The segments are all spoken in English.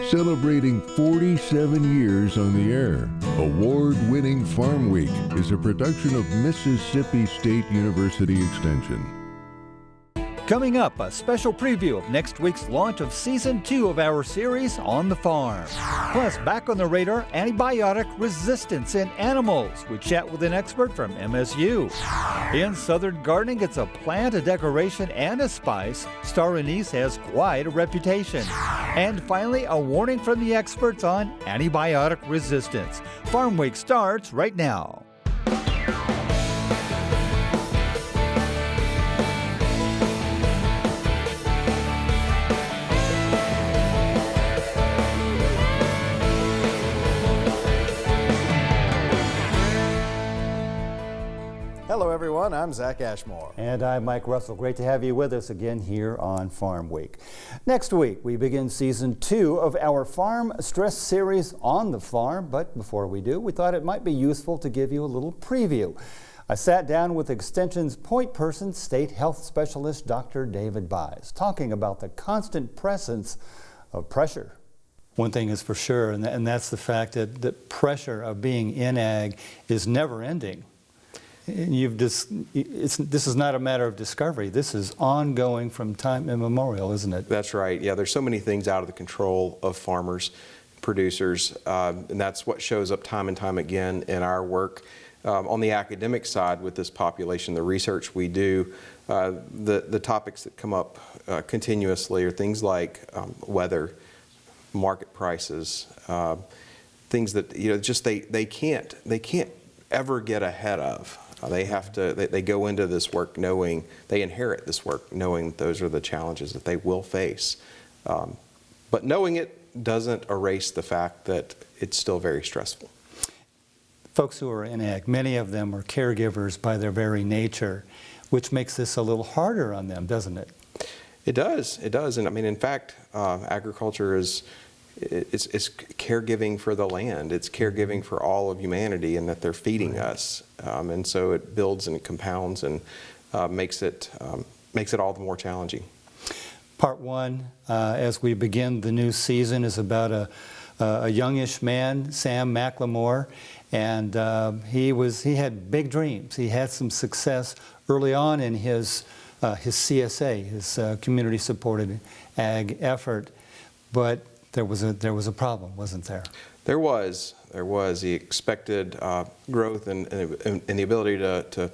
Celebrating 47 years on the air, award-winning Farmweek is a production of Mississippi State University Extension. Coming up, a special preview of next week's launch of Season 2 of our series On the Farm. Plus, back on the radar, antibiotic resistance in animals. We chat with an expert from MSU. In Southern gardening, it's a plant, a decoration, and a spice. Star anise has quite a reputation. And finally, a warning from the experts on antibiotic resistance. Farm Week starts right now. Hello everyone, I'm Zach Ashmore. And I'm Mike Russell. Great to have you with us again here on Farm Week. Next week, we begin Season 2 of our Farm Stress series On the Farm. But before we do, we thought it might be useful to give you a little preview. I sat down with Extension's point person, State Health Specialist Dr. David Buys, talking about the constant presence of pressure. One thing is for sure, and that's the fact that the pressure of being in ag is never ending. This is not a matter of discovery. This is ongoing from time immemorial, isn't it? That's right. Yeah, there's so many things out of the control of farmers, producers, and that's what shows up time and time again in our work. On the academic side with this population, the research we do, the topics that come up continuously are things like weather, market prices, things that just they can't ever get ahead of. They go into this work knowing, they inherit this work knowing that those are the challenges that they will face. But knowing it doesn't erase the fact that it's still very stressful. Folks who are in ag, many of them are caregivers by their very nature, which makes this a little harder on them, doesn't it? It does. And I mean, in fact, agriculture is it's caregiving for the land. It's caregiving for all of humanity, and that they're feeding us, and so it builds and it compounds and makes it all the more challenging. Part one, as we begin the new season, is about a youngish man, Sam McLemore, and he had big dreams. He had some success early on in his CSA, his community supported ag effort, but there was a problem, wasn't there? There was. He expected growth and the ability to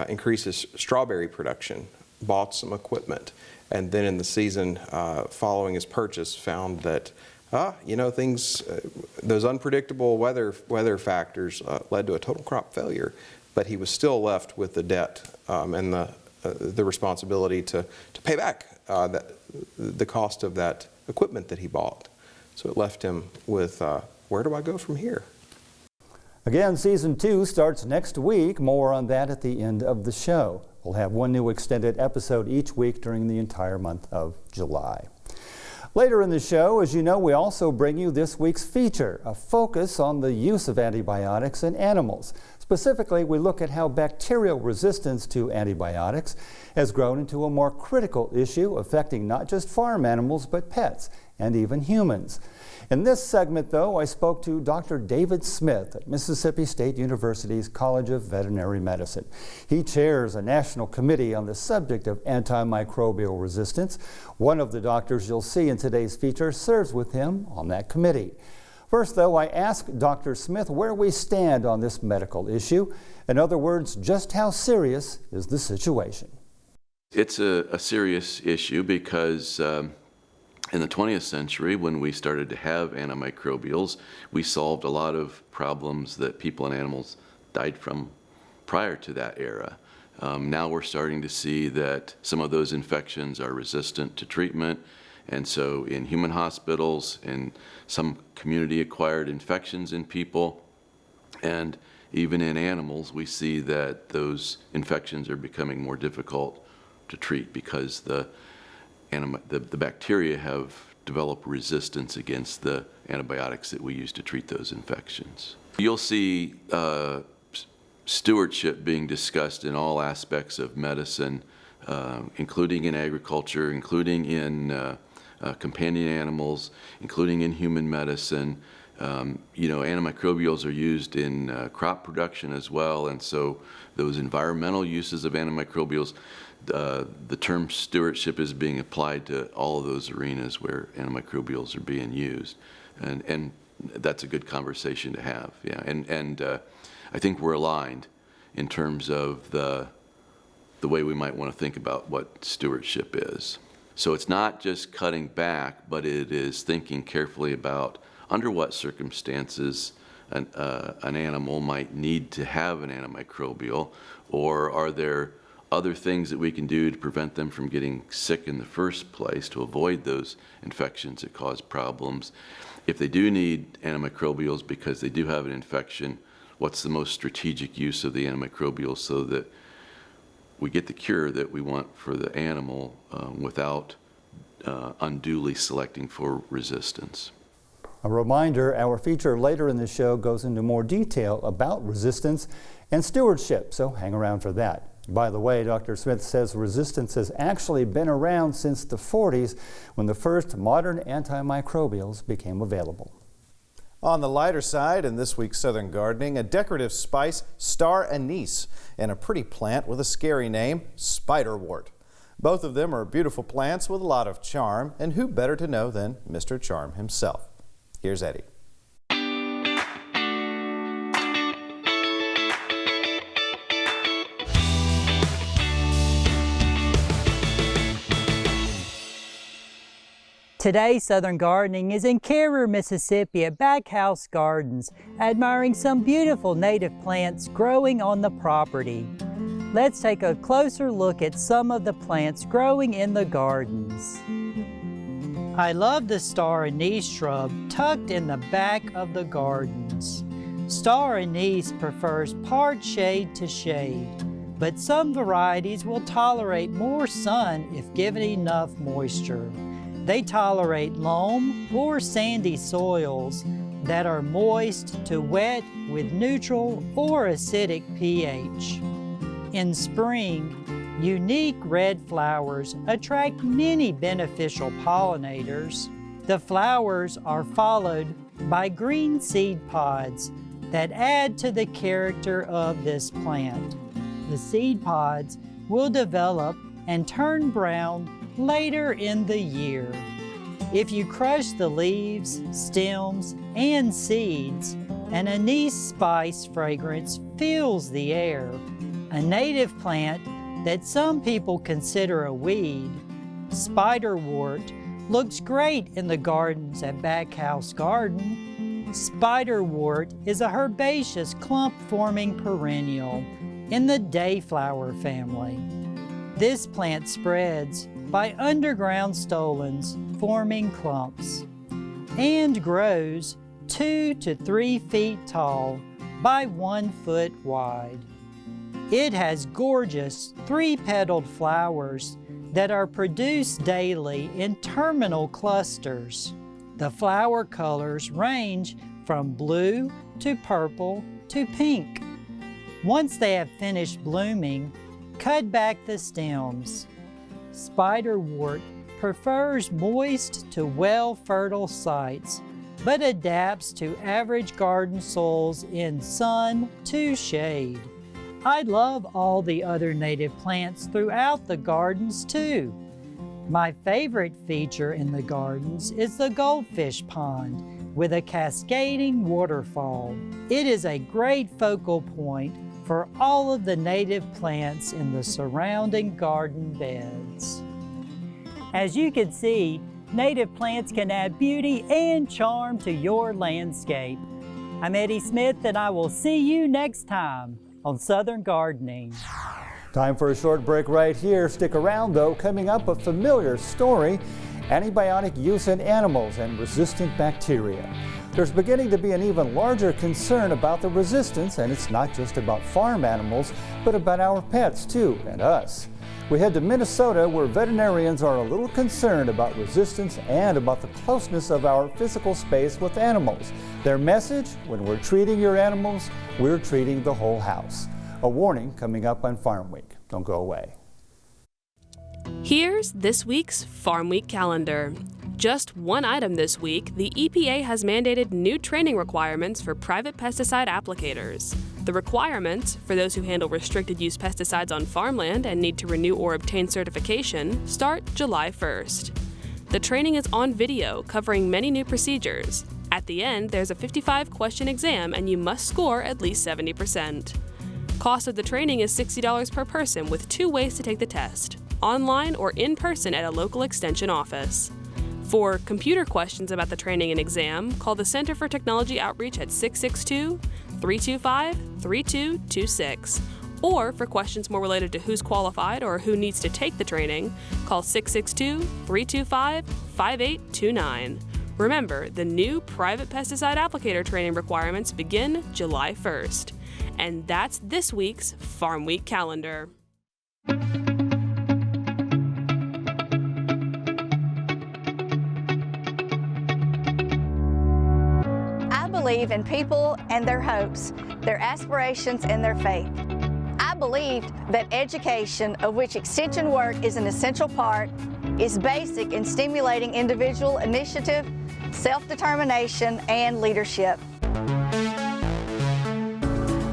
increase his strawberry production, bought some equipment, and then in the season following his purchase found that those unpredictable weather factors led to a total crop failure, but he was still left with the debt and the responsibility to pay back the cost of that equipment that he bought. So it left him with, where do I go from here? Again, Season 2 starts next week. More on that at the end of the show. We'll have one new extended episode each week during the entire month of July. Later in the show, as you know, we also bring you this week's feature, a focus on the use of antibiotics in animals. Specifically, we look at how bacterial resistance to antibiotics has grown into a more critical issue affecting not just farm animals, but pets and even humans. In this segment, though, I spoke to Dr. David Smith at Mississippi State University's College of Veterinary Medicine. He chairs a national committee on the subject of antimicrobial resistance. One of the doctors you'll see in today's feature serves with him on that committee. First, though, I asked Dr. Smith where we stand on this medical issue. In other words, just how serious is the situation? It's a serious issue because in the 20th century, when we started to have antimicrobials, we solved a lot of problems that people and animals died from prior to that era. Now we're starting to see that some of those infections are resistant to treatment, and so in human hospitals and some community-acquired infections in people, and even in animals, we see that those infections are becoming more difficult to treat because the bacteria have developed resistance against the antibiotics that we use to treat those infections. You'll see stewardship being discussed in all aspects of medicine, including in agriculture, including in companion animals, including in human medicine. Antimicrobials are used in crop production as well, and so those environmental uses of antimicrobials, the term stewardship is being applied to all of those arenas where antimicrobials are being used, and that's a good conversation to have. Yeah, and I think we're aligned in terms of the way we might want to think about what stewardship is. So it's not just cutting back, but it is thinking carefully about under what circumstances an animal might need to have an antimicrobial, or are there other things that we can do to prevent them from getting sick in the first place, to avoid those infections that cause problems. If they do need antimicrobials because they do have an infection, what's the most strategic use of the antimicrobial so that we get the cure that we want for the animal without unduly selecting for resistance. A reminder, our feature later in the show goes into more detail about resistance and stewardship, so hang around for that. By the way, Dr. Smith says resistance has actually been around since the 40s when the first modern antimicrobials became available. On the lighter side, in this week's Southern Gardening, a decorative spice, star anise, and a pretty plant with a scary name, spiderwort. Both of them are beautiful plants with a lot of charm, and who better to know than Mr. Charm himself? Here's Eddie. Today, Southern Gardening is in Carrier, Mississippi at Backhouse Gardens, admiring some beautiful native plants growing on the property. Let's take a closer look at some of the plants growing in the gardens. I love the star anise shrub tucked in the back of the gardens. Star anise prefers part shade to shade, but some varieties will tolerate more sun if given enough moisture. They tolerate loam or sandy soils that are moist to wet with neutral or acidic pH. In spring, unique red flowers attract many beneficial pollinators. The flowers are followed by green seed pods that add to the character of this plant. The seed pods will develop and turn brown later in the year. If you crush the leaves, stems, and seeds, an anise spice fragrance fills the air. A native plant that some people consider a weed, spiderwort, looks great in the gardens at Backhouse Garden. Spiderwort is a herbaceous clump-forming perennial in the dayflower family. This plant spreads by underground stolons forming clumps and grows 2 to 3 feet tall by 1 foot wide. It has gorgeous 3-petaled flowers that are produced daily in terminal clusters. The flower colors range from blue to purple to pink. Once they have finished blooming, cut back the stems. Spiderwort prefers moist to well-fertile sites, but adapts to average garden soils in sun to shade. I love all the other native plants throughout the gardens too. My favorite feature in the gardens is the goldfish pond with a cascading waterfall. It is a great focal point for all of the native plants in the surrounding garden beds. As you can see, native plants can add beauty and charm to your landscape. I'm Eddie Smith, and I will see you next time on Southern Gardening. Time for a short break right here. Stick around though. Coming up, a familiar story, antibiotic use in animals and resistant bacteria. There's beginning to be an even larger concern about the resistance, and it's not just about farm animals, but about our pets too, and us. We head to Minnesota, where veterinarians are a little concerned about resistance and about the closeness of our physical space with animals. Their message: when we're treating your animals, we're treating the whole house. A warning coming up on Farm Week. Don't go away. Here's this week's Farm Week calendar. Just one item this week, the EPA has mandated new training requirements for private pesticide applicators. The requirements, for those who handle restricted use pesticides on farmland and need to renew or obtain certification, start July 1st. The training is on video, covering many new procedures. At the end, there's a 55-question exam and you must score at least 70%. Cost of the training is $60 per person with 2 ways to take the test, online or in person at a local extension office. For computer questions about the training and exam, call the Center for Technology Outreach at 662-325-3226. Or for questions more related to who's qualified or who needs to take the training, call 662-325-5829. Remember, the new private pesticide applicator training requirements begin July 1st. And that's this week's Farm Week calendar. I believe in people and their hopes, their aspirations and their faith. I believe that education, of which extension work is an essential part, is basic in stimulating individual initiative, self-determination, and leadership.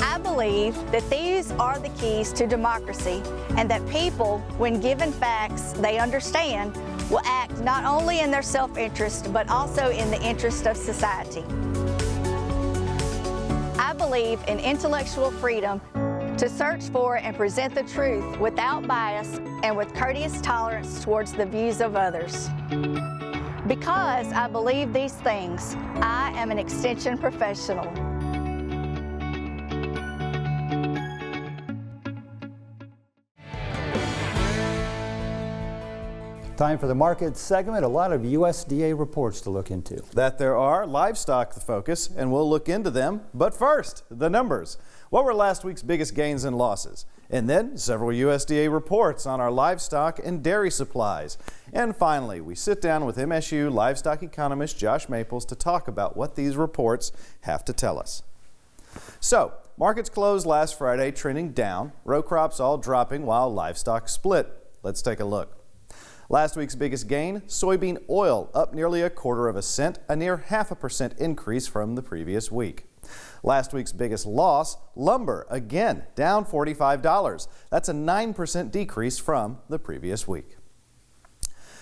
I believe that these are the keys to democracy and that people, when given facts they understand, will act not only in their self-interest but also in the interest of society. I believe in intellectual freedom to search for and present the truth without bias and with courteous tolerance towards the views of others. Because I believe these things, I am an extension professional. Time for the market segment. A lot of USDA reports to look into. That there are. Livestock the focus, and we'll look into them. But first, the numbers. What were last week's biggest gains and losses? And then several USDA reports on our livestock and dairy supplies. And finally, we sit down with MSU livestock economist Josh Maples to talk about what these reports have to tell us. So, markets closed last Friday trending down, row crops all dropping while livestock split. Let's take a look. Last week's biggest gain, soybean oil, up nearly 1/4 cent, a near 0.5% increase from the previous week. Last week's biggest loss, lumber, again down $45. That's a 9% decrease from the previous week.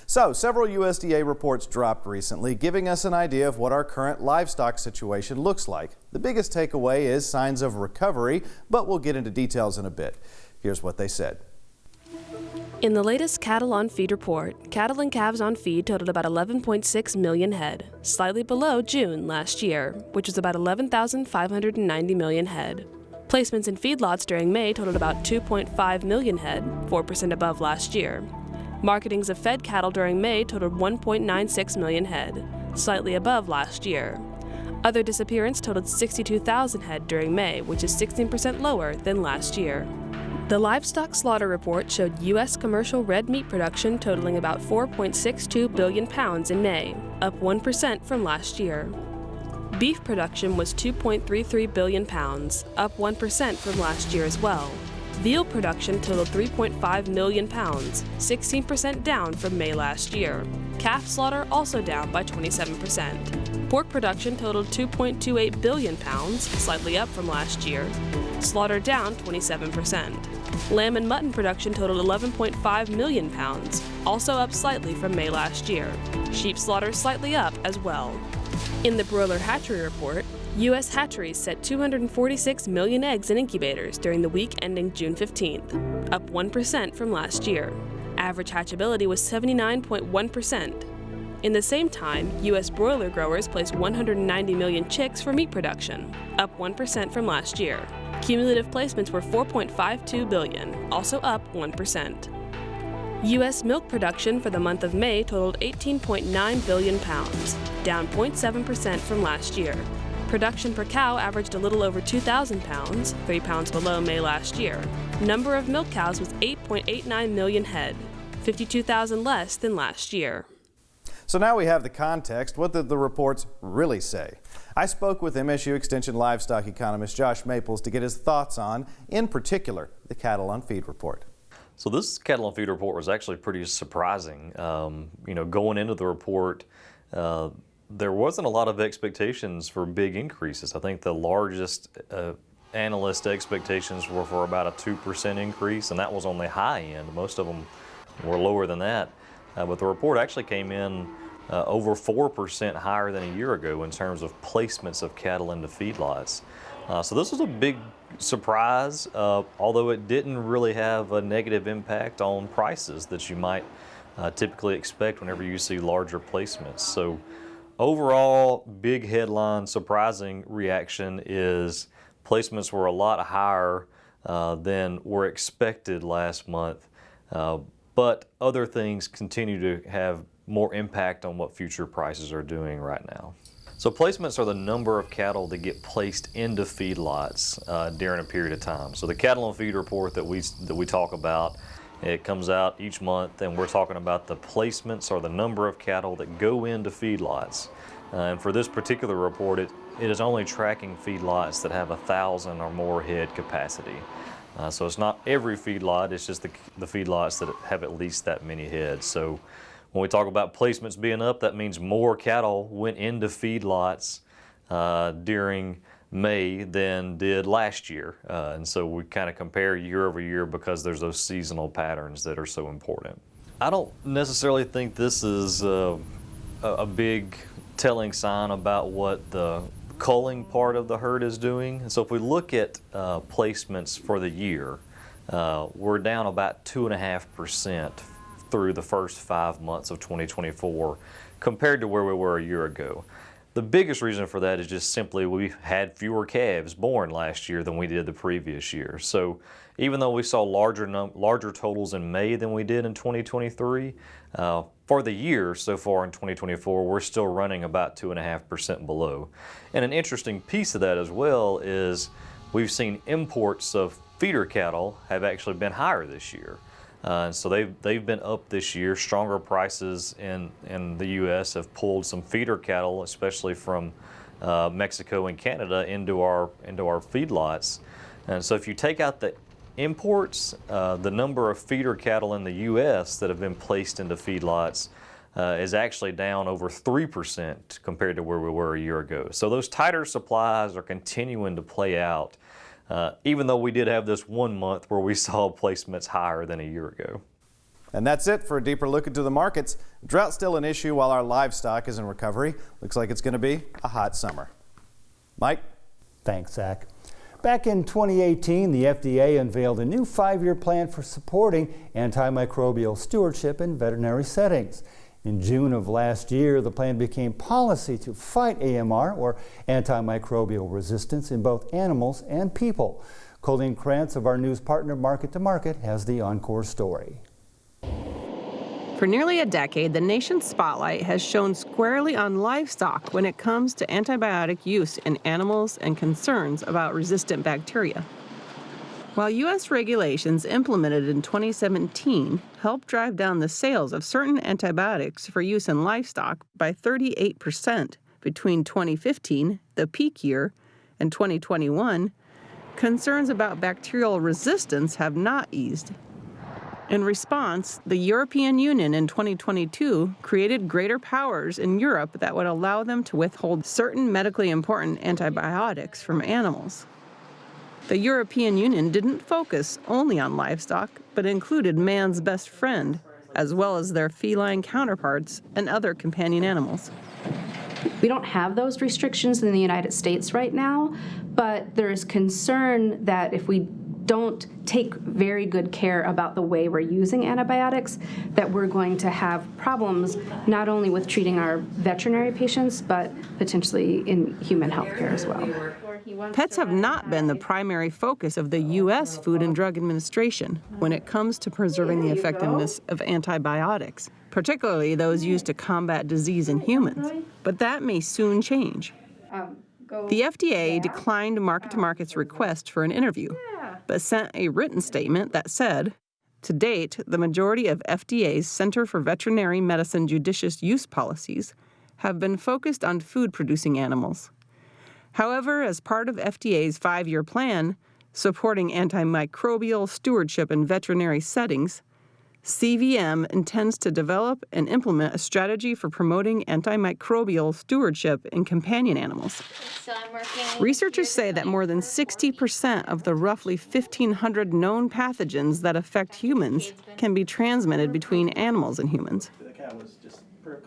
So, several USDA reports dropped recently, giving us an idea of what our current livestock situation looks like. The biggest takeaway is signs of recovery, but we'll get into details in a bit. Here's what they said. In the latest cattle on feed report, cattle and calves on feed totaled about 11.6 million head, slightly below June last year, which was about 11,590 million head. Placements in feedlots during May totaled about 2.5 million head, 4% above last year. Marketings of fed cattle during May totaled 1.96 million head, slightly above last year. Other disappearance totaled 62,000 head during May, which is 16% lower than last year. The livestock slaughter report showed U.S. commercial red meat production totaling about 4.62 billion pounds in May, up 1% from last year. Beef production was 2.33 billion pounds, up 1% from last year as well. Veal production totaled 3.5 million pounds, 16% down from May last year. Calf slaughter also down by 27%. Pork production totaled 2.28 billion pounds, slightly up from last year. Slaughter down 27%. Lamb and mutton production totaled 11.5 million pounds, also up slightly from May last year. Sheep slaughter slightly up as well. In the broiler hatchery report, U.S. hatcheries set 246 million eggs in incubators during the week ending June 15th, up 1% from last year. Average hatchability was 79.1%. In the same time, U.S. broiler growers placed 190 million chicks for meat production, up 1% from last year. Cumulative placements were 4.52 billion, also up 1%. U.S. milk production for the month of May totaled 18.9 billion pounds, down 0.7% from last year. Production per cow averaged a little over 2,000 pounds, 3 pounds below May last year. Number of milk cows was 8.89 million head, 52,000 less than last year. So now we have the context. What did the reports really say? I spoke with MSU Extension livestock economist Josh Maples to get his thoughts on, in particular, the cattle on feed report. So this cattle and feed report was actually pretty surprising. Going into the report, there wasn't a lot of expectations for big increases. I think the largest analyst expectations were for about a 2% increase, and that was on the high end. Most of them were lower than that. But the report actually came in over 4% higher than a year ago in terms of placements of cattle into feedlots. So this was a big surprise, although it didn't really have a negative impact on prices that you might typically expect whenever you see larger placements. So overall, big headline surprising reaction is placements were a lot higher than were expected last month, but other things continue to have more impact on what future prices are doing right now. So placements are the number of cattle that get placed into feedlots during a period of time. So the cattle and feed report that we talk about, it comes out each month, and we're talking about the placements or the number of cattle that go into feedlots. And for this particular report, it is only tracking feedlots that have 1,000 or more head capacity. So it's not every feedlot, it's just the feedlots that have at least that many heads. So when we talk about placements being up, that means more cattle went into feedlots during May than did last year. And so we kind of compare year over year because there's those seasonal patterns that are so important. I don't necessarily think this is a big telling sign about what the culling part of the herd is doing. So if we look at placements for the year, we're down about 2.5% through the first 5 months of 2024 compared to where we were a year ago. The biggest reason for that is just simply we had fewer calves born last year than we did the previous year. So even though we saw larger totals in May than we did in 2023, for the year so far in 2024, we're still running about 2.5% below. And an interesting piece of that as well is we've seen imports of feeder cattle have actually been higher this year. So they've been up this year. Stronger prices in the U.S. have pulled some feeder cattle, especially from Mexico and Canada, into our feedlots. And so if you take out the imports, the number of feeder cattle in the U.S. that have been placed into feedlots is actually down over 3% compared to where we were a year ago. So those tighter supplies are continuing to play out, even though we did have this 1 month where we saw placements higher than a year ago. And that's it for a deeper look into the markets. Drought's still an issue while our livestock is in recovery. Looks like it's going to be a hot summer. Mike? Thanks, Zach. Back in 2018, the FDA unveiled a new 5-year plan for supporting antimicrobial stewardship in veterinary settings. In June of last year, the plan became policy to fight AMR, or antimicrobial resistance, in both animals and people. Colleen Krantz of our news partner Market to Market has the encore story. For nearly a decade, the nation's spotlight has shone squarely on livestock when it comes to antibiotic use in animals and concerns about resistant bacteria. While U.S. regulations implemented in 2017 helped drive down the sales of certain antibiotics for use in livestock by 38% between 2015, the peak year, and 2021, concerns about bacterial resistance have not eased. In response, the European Union in 2022 created greater powers in Europe that would allow them to withhold certain medically important antibiotics from animals. The European Union didn't focus only on livestock, but included man's best friend, as well as their feline counterparts and other companion animals. We don't have those restrictions in the United States right now, but there is concern that if we don't take very good care about the way we're using antibiotics, that we're going to have problems not only with treating our veterinary patients, but potentially in human healthcare as well. Pets have not been the primary focus of the U.S. Food and Drug Administration when it comes to preserving the effectiveness of antibiotics, particularly those used to combat disease in humans. But that may soon change. The FDA declined Market to Market's request for an interview, but sent a written statement that said, to date, the majority of FDA's Center for Veterinary Medicine judicious use policies have been focused on food-producing animals. However, as part of FDA's 5-year plan, Supporting antimicrobial stewardship in veterinary settings, CVM intends to develop and implement a strategy for promoting antimicrobial stewardship in companion animals. Researchers say that more than 60% of the roughly 1,500 known pathogens that affect humans can be transmitted between animals and humans.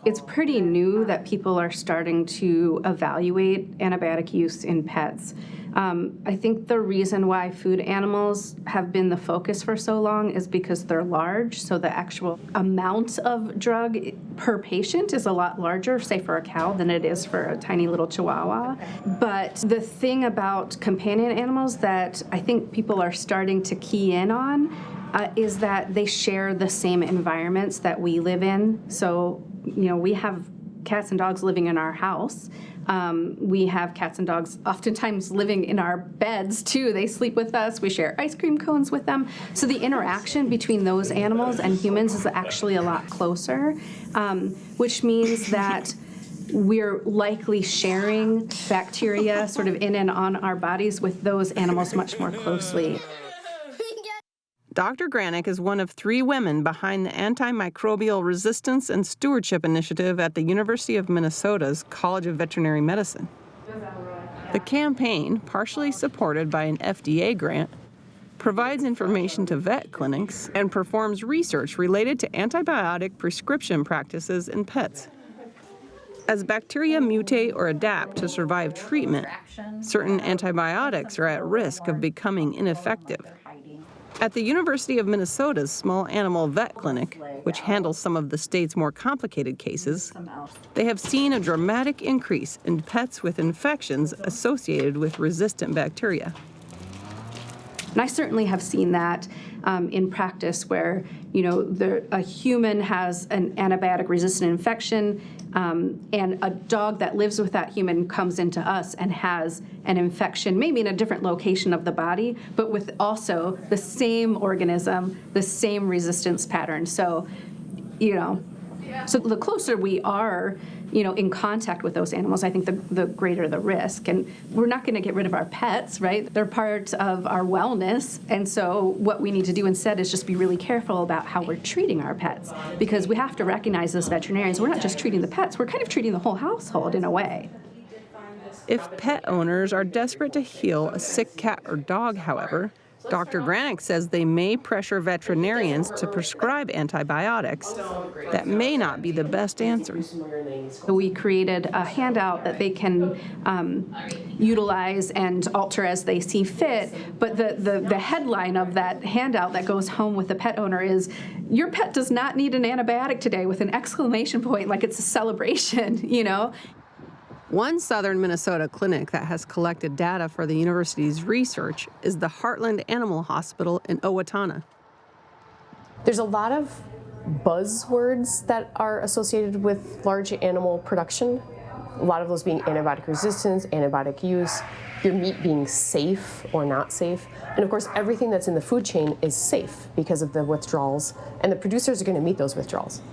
It's pretty new that people are starting to evaluate antibiotic use in pets. I think the reason why food animals have been the focus for so long is because they're large, so the actual amount of drug per patient is a lot larger, say for a cow, than it is for a tiny little chihuahua. But the thing about companion animals that I think people are starting to key in on is that they share the same environments that we live in. So, we have cats and dogs living in our house. We have cats and dogs oftentimes living in our beds, too. They sleep with us. We share ice cream cones with them. So the interaction between those animals and humans is actually a lot closer, which means that we're likely sharing bacteria sort of in and on our bodies with those animals much more closely. Dr. Granick is one of 3 women behind the Antimicrobial Resistance and Stewardship Initiative at the University of Minnesota's College of Veterinary Medicine. The campaign, partially supported by an FDA grant, provides information to vet clinics and performs research related to antibiotic prescription practices in pets. As bacteria mutate or adapt to survive treatment, certain antibiotics are at risk of becoming ineffective. At the University of Minnesota's small animal vet clinic, which handles some of the state's more complicated cases, they have seen a dramatic increase in pets with infections associated with resistant bacteria. And I certainly have seen that in practice where, a human has an antibiotic-resistant infection, and a dog that lives with that human comes into us and has an infection, maybe in a different location of the body, but with also the same organism, the same resistance pattern. So, so the closer we are, in contact with those animals, I think the greater the risk. And we're not going to get rid of our pets, right? They're part of our wellness. And so what we need to do instead is just be really careful about how we're treating our pets. Because we have to recognize as veterinarians, we're not just treating the pets, we're kind of treating the whole household in a way. If pet owners are desperate to heal a sick cat or dog, however, Dr. Granick says they may pressure veterinarians to prescribe antibiotics that may not be the best answer. We created a handout that they can utilize and alter as they see fit, but the headline of that handout that goes home with the pet owner is, "Your pet does not need an antibiotic today," with an exclamation point, like it's a celebration, One southern Minnesota clinic that has collected data for the university's research is the Heartland Animal Hospital in Owatonna. There's a lot of buzzwords that are associated with large animal production. A lot of those being antibiotic resistance, antibiotic use, your meat being safe or not safe. And of course, everything that's in the food chain is safe because of the withdrawals, and the producers are going to meet those withdrawals.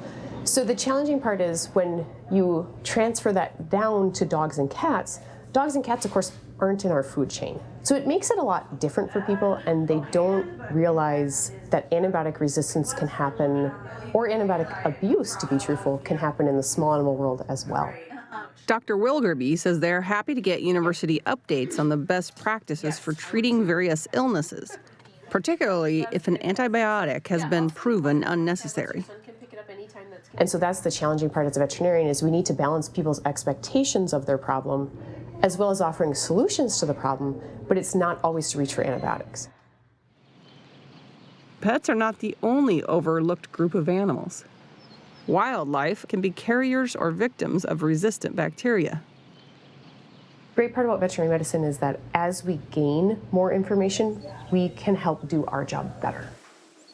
So the challenging part is when you transfer that down to dogs and cats, of course, aren't in our food chain. So it makes it a lot different for people, and they don't realize that antibiotic resistance can happen, or antibiotic abuse, to be truthful, can happen in the small animal world as well. Dr. Wilgerby says they're happy to get university updates on the best practices for treating various illnesses, particularly if an antibiotic has been proven unnecessary. And so that's the challenging part as a veterinarian, is we need to balance people's expectations of their problem as well as offering solutions to the problem, but it's not always to reach for antibiotics. Pets are not the only overlooked group of animals. Wildlife can be carriers or victims of resistant bacteria. The great part about veterinary medicine is that as we gain more information, we can help do our job better.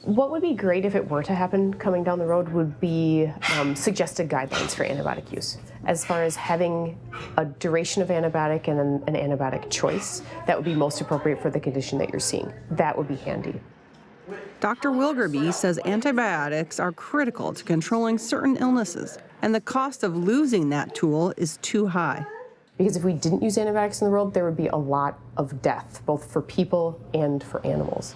What would be great if it were to happen coming down the road would be suggested guidelines for antibiotic use. As far as having a duration of antibiotic and an antibiotic choice, that would be most appropriate for the condition that you're seeing. That would be handy. Dr. Wilgerby says antibiotics are critical to controlling certain illnesses, and the cost of losing that tool is too high. Because if we didn't use antibiotics in the world, there would be a lot of death, both for people and for animals.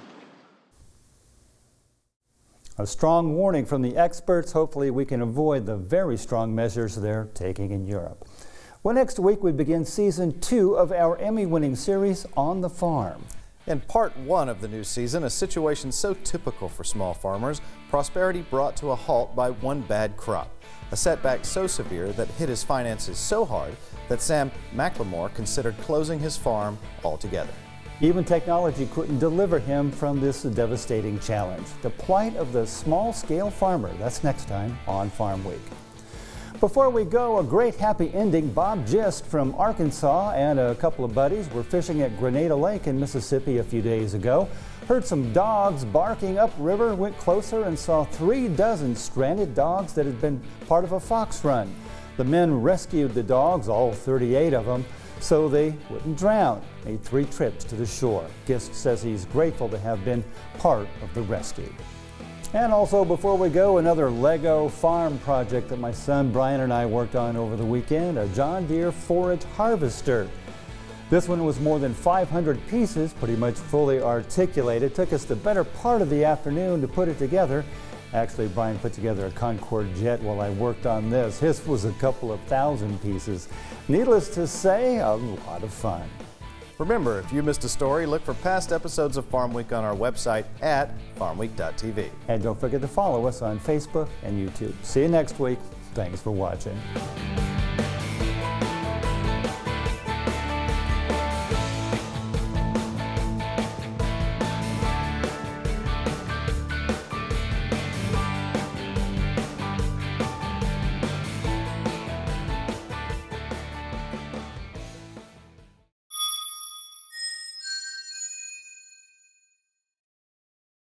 A strong warning from the experts. Hopefully we can avoid the very strong measures they're taking in Europe. Well, next week we begin season 2 of our Emmy-winning series On the Farm. In part 1 of the new season, a situation so typical for small farmers, prosperity brought to a halt by one bad crop. A setback so severe that hit his finances so hard that Sam McLemore considered closing his farm altogether. Even technology couldn't deliver him from this devastating challenge. The plight of the small-scale farmer. That's next time on Farm Week. Before we go, a great happy ending. Bob Gist from Arkansas and a couple of buddies were fishing at Grenada Lake in Mississippi a few days ago. Heard some dogs barking upriver, went closer and saw 36 stranded dogs that had been part of a fox run. The men rescued the dogs, all 38 of them, so they wouldn't drown. Made 3 trips to the shore. Gist says he's grateful to have been part of the rescue. And also, before we go, another Lego farm project that my son Brian and I worked on over the weekend, a John Deere forage harvester. This one was more than 500 pieces, pretty much fully articulated. It took us the better part of the afternoon to put it together. Actually, Brian put together a Concorde jet while I worked on this. His was a couple of thousand pieces. Needless to say, a lot of fun. Remember, if you missed a story, look for past episodes of Farm Week on our website at farmweek.tv. And don't forget to follow us on Facebook and YouTube. See you next week. Thanks for watching.